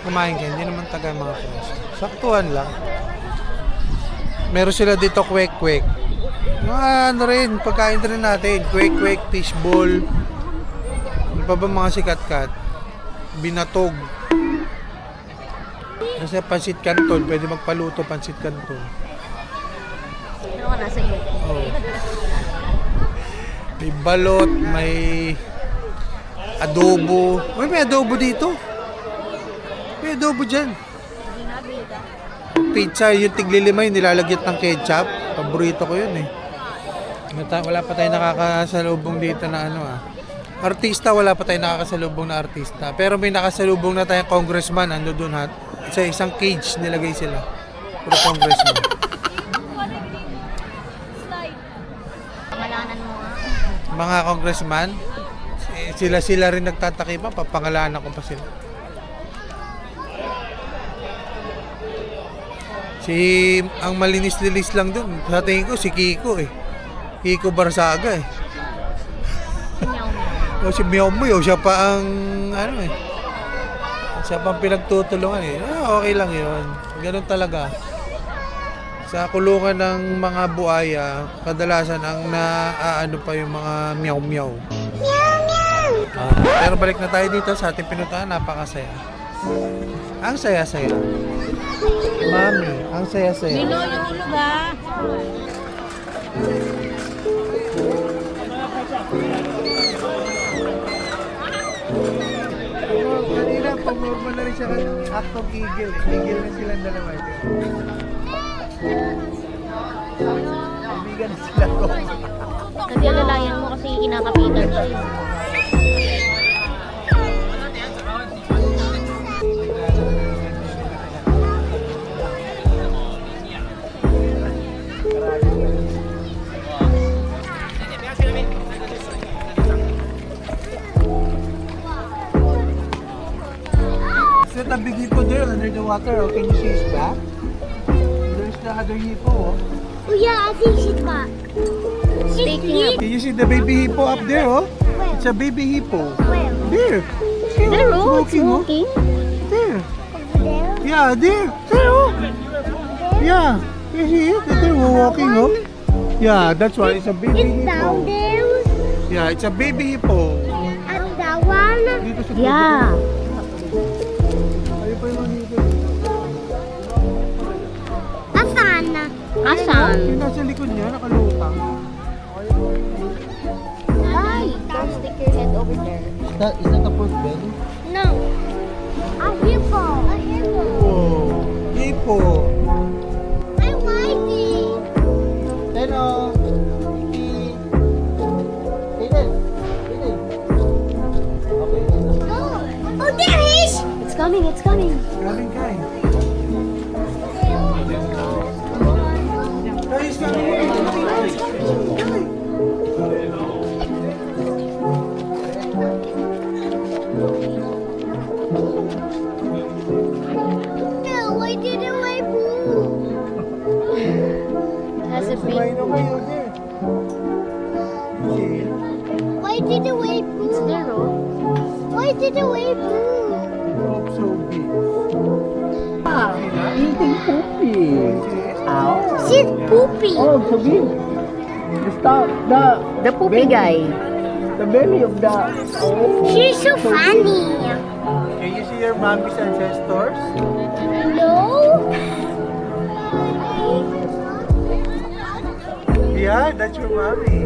Kumain ka, hindi naman taga yung mga preso. Saktuhan lang. Meron sila dito kwek-kwek. Mga ano rin, pagkain rin natin. Kwek-kwek, fishball. Ano pa ba mga sikat-kat? Binatog. Kasi pansit canton, pwede magpaluto pansit canton. Ano ka nasa iyo? Oh. May balot, may adobo. Uy, may adobo dito. May adobo dyan. Pizza, yung tigli-5 yung nilalagyan ng ketchup. Paborito ko yun eh. Wala pa tayong nakakasalubong dito na ano ah. Artista, wala pa tayong nakakasalubong na artista. Pero may nakasalubong na tayong congressman, ano doon ha. Sa isang cage nilagay sila. Puro congressman. Pangalanan mo nga. Mga congressman, sila rin nagtatakipan, papangalanan ko pa sila. Ang malinis-linis lang dun, sa tingin ko si Kiko eh. Kiko Barsaga eh. O si Meow Meow, siya pa ang ano eh. Siya pa ang pinagtutulungan eh. Okay lang yun. Ganun talaga. Sa kulungan ng mga buaya, kadalasan ang naaano pa yung mga meow meow. Pero balik na tayo dito sa ating pinuntahan, napakasaya. Ang saya-saya. Mami, ang saya-saya. Lino, yung hulog ha. Kanina, pag-normal na rin siya act of gigil eh. Gigil na silang dalawa. Kaibigan na sila ko. Naglalalayan mo kasi kinakapitan ko eh. So the big hippo there under the water, oh. Can you see his back? There's the other hippo. Oh. Oh yeah, I think she's back. She's Taking Can you see the baby hippo up there? Oh, Where? it's a baby hippo. Where? There. There, oh, it's oh. walking. There. Over there? Yeah, there. There. Oh. Yeah. You see it? They're walking. Oh. Yeah, that's why it's a baby It's hippo. down there. Yeah, it's a baby hippo. And that one. Dito sa Yeah. Ayun pa yung mga hippo. Asan? Asan? Yung nasa likod niya, nakalutang. Ay, don't stick your head over there. Is that the pork belly? No. A hippo. A hippo. Oh, hippo. I like it. Hello. Oh, there he is. It's coming, it's coming. Galing ka eh. Guys, No, why didn't I move? It has a big... kayo there. See? Why didn't I It's move? there, oh. Why didn't I move? Hope so big. Eating poopy. Ow. She's poopy. Oh, so big. The poopy guy. The belly of the... Oh. She's so funny. Can you see your mommy's ancestors? No. Yeah, that's your mommy.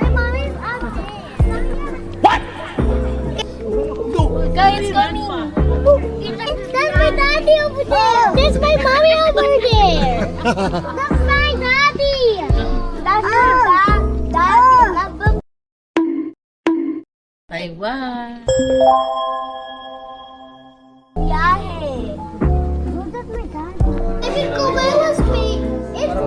My mom is up there. Guys, it's coming. That's my daddy over there. That's my mommy over there. That's my daddy. That's my daddy. Taiwan. Yahe. No, that's my daddy. If you go by was me,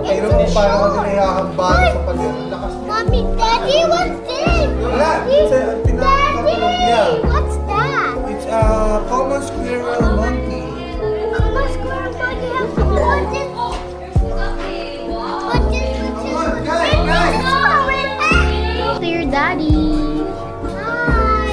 Pero kung paano ka nila ihahambalo sa pader. Lakas niya. Mommy, daddy, what's this? Wala. It's a pinakatulog niya. Daddy, what's that? It's a common squirrel monkey. Mama, squirrel monkey has to go. What's this? What's this? Come on, guys. To your daddy. Hi.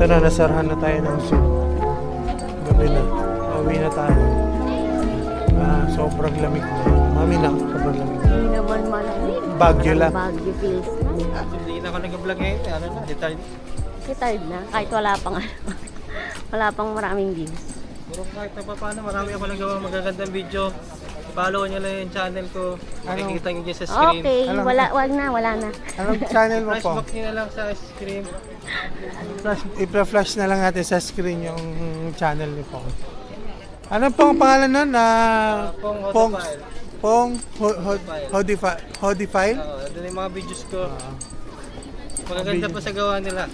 Ito na, nasarahan na tayo ng zoo. Gabi na. Pauwi na tayo. Sobrang lamig na. Mami na, sobrang lamig na. Hindi naman malamig. Bagyo lang. Bagyo feels na. Hindi na ako nag-vlog ngayon. Ano na, detail. Kasi tired na. Kahit wala pang wala pang maraming views. Puro kahit na paano, marami ako nagawa magagandang video. Follow nyo lang yung channel ko. Makikita nyo dyan sa screen. Okay, Alam- wag na. Anong channel mo po? Flashback nyo na lang sa screen. Ipla-flash na lang natin sa screen yung channel ni Pong. Ano pong pangalan nun? Pong Pong Hodifile. Hodifile? Oo, doon yung mga videos ko. Magaganda pa sa gawa nila.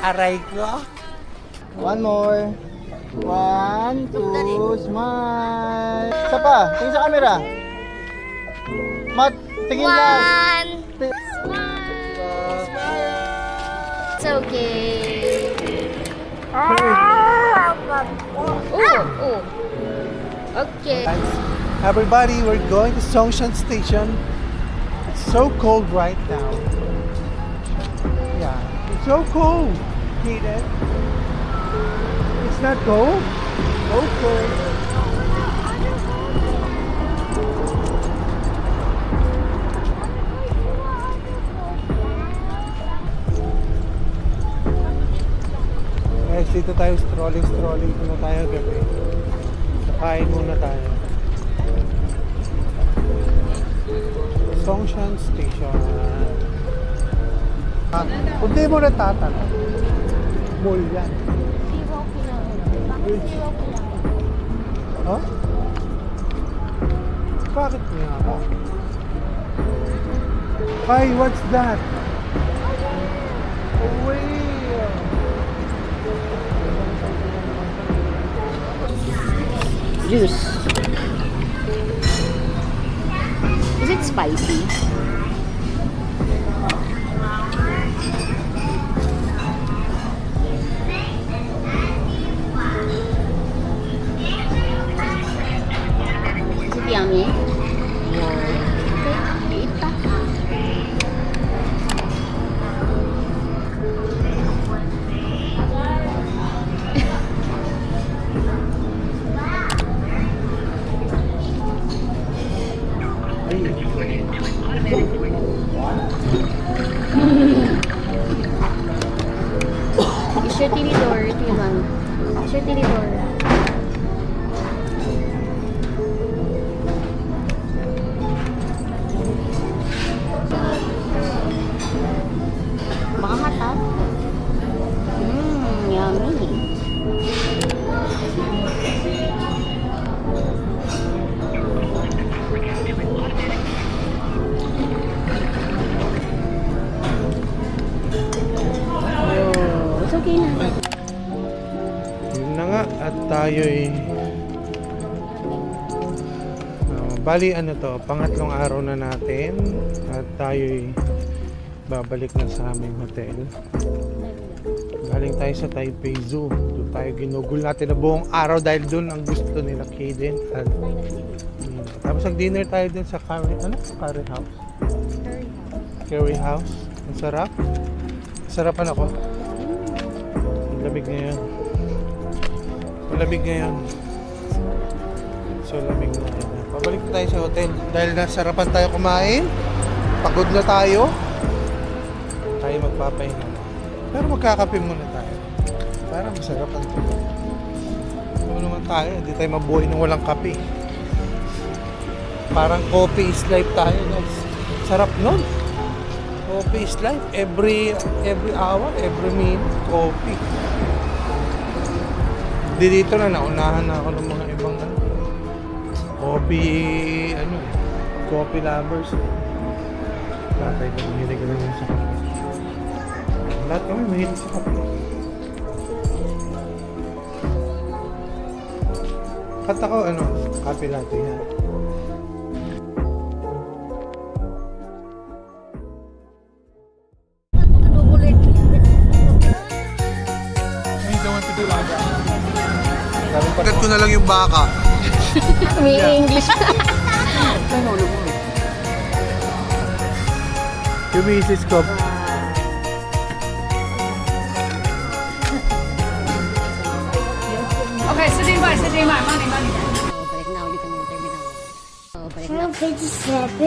Aray ko. One more. 1, 2, smile. Isa pa, tingin sa camera. Mat, tingin lang. It's okay. Okay. Everybody, we're going to Songshan Station. It's so cold right now. Yeah, it's so cold. Hate it. It's not cold? Okay. Guys, dito tayo strolling muna tayo gabi. Kain muna tayo. Songshan Station. Hindi mo na tatanong. Mall yan. Huh? Bakit niya ako? Hi, what's that? Oh, wait. Juice. Is it spicy? Is it yummy? Okay, eat pa. Is your tinidor, Timan? Is your tinidor? Baka hata? Yummy. Oh, it's okay na. Yun na nga at tayo'y bali ano to, pangatlong araw na natin at tayo'y babalik na sa aming hotel. Galing tayo sa Taipei Zoo. Doon tayo ginugol natin na buong araw dahil doon ang gusto nila Kaden at tapos nag-dinner tayo dun sa Curry House. Curry House. Ang sarap. Sarapan ako. Ang lamig ngayon. Malamig ngayon. So lamig na ngayon. Pabalik na tayo sa hotel. Dahil nasarapan tayo kumain. Pagod na tayo. Tayo magpapahinga. Pero magkakape muna tayo. Para masarapan tayo. Ano naman tayo. Hindi tayo mabuhay nang walang kape. Parang coffee is life tayo, guys. Sarap nun. Coffee is life. Every hour, every minute, coffee. Dito na naunahan na ako ng mga ibang coffee lovers. Tatay ko, mahilig ka naman sa kape. Lahat kami mahilig sa kape. Kat ako, kape latte yan. Pagkat ko na lang yung baka. May English. Yung misis ko. From page 7,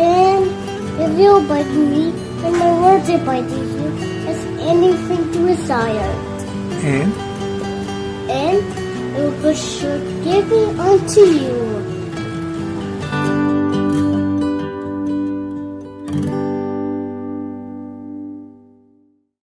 if you bite me, and my words are biting you, as anything to desire. And? And it will should give it unto you.